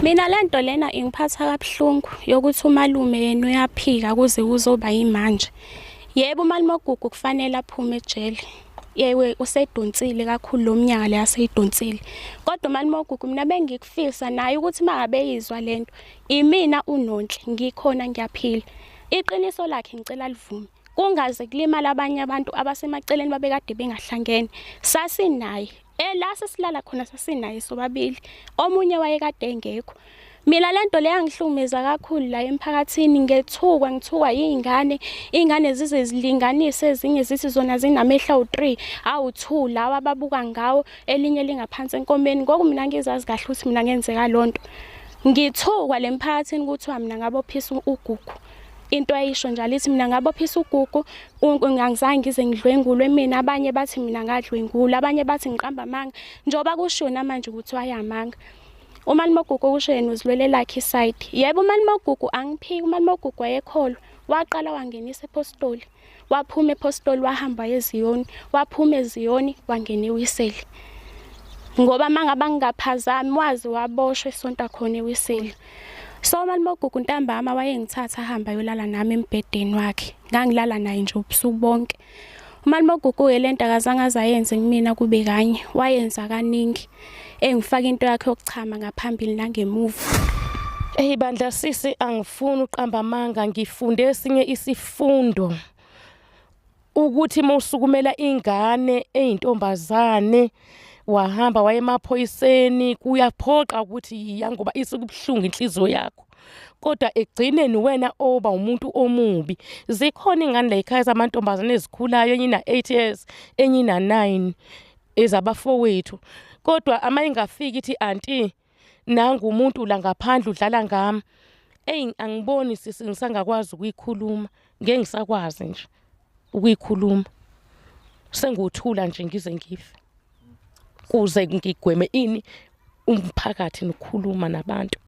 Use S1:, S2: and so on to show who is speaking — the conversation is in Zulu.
S1: Mina lento lena ingiphatha kabuhlungu yokuthi umalume yena uyaphika kuze kuzoba yimanje. Yebo uMalimogugu kufanele aphume ejele. Yewe usedonsile kakhulu lo mnyaka le aseyidonsile. Kodwa uMalimogugu mina bengikufisa naye ukuthi mangabe yizwa lento imina uNonhle ngikhona ngiyaphila. Iqiniso lakhe ngicela livume. Kungaze kulimala abanye abantu abasemaceleni babekade bengahlangene. Sasinaye la sesilala khona sasinaye sobabili. Omunye wayekade engekho. Mina lento le yangihlumeza kakhulu la emphakathini ngithukwa ingane zize zilinganise ezinye zithi zona zinamehla u3 awu2 lawa ababuka ngawo elinye lingaphansi enkomeni ngoku mina ngizazi kahle ukuthi mina ngenzeka lonto. Ngithukwa lemphakathini kuthiwa mina ngabophisa uGugu. Into ayisho njalo ithi mina ngabophisa uGugu ngangizange ngize ngidlwengulwe mina abanye bathi mina ngadlwengula abanye bathi ngiqamba amanga njoba kusho namanje ukuthi wayamanga. uMalimogugu kusho yena uzilwele lakhe iside. Yebo uMalimogugu angiphiki uMalimogugu wayekholwa waqala wangenisa ePostoli waphuma ePostoli wahamba eZiyoni waphuma eZiyoni wangena eWiseli ngoba mangaba ngingaphazami wazi waboshwe esonta khona eWiseli. So uMalimogugu ntambama wayengithatha ahamba yolala nami embedeni wakhe ngangilala naye nje ubusuku bonke. uMalimogugu lento akazange azayenze kumina kube kanye wayenza kaningi engifaka into yakhe yokuchama ngaphambili nangemuva.
S2: Bandla sisi angifuni uqamba amanga ngifunde esinye isifundo ukuthi mawusukumela ingane eyintombazane wahamba waye emaphoyiseni kuyaphoqa ukuthi yangoba isukubhlungu inhliziyo yakho kodwa egcineni wena oba umuntu omubi. Zikhona ingane la ekhaya zamantombazane ezikhulayo enye ina 8 years enye ina 9 ezabafowethu kodwa ama ingafiki ithi auntie nangu umuntu la ngaphandle udlala ngami. Angiboni sisi ngisangakwazi ukuyikhuluma ngeke ngisakwazi nje ukuyikhuluma senguthula nje ngize ngife kuze ngigweme ini umphakathi nokukhuluma nabantu.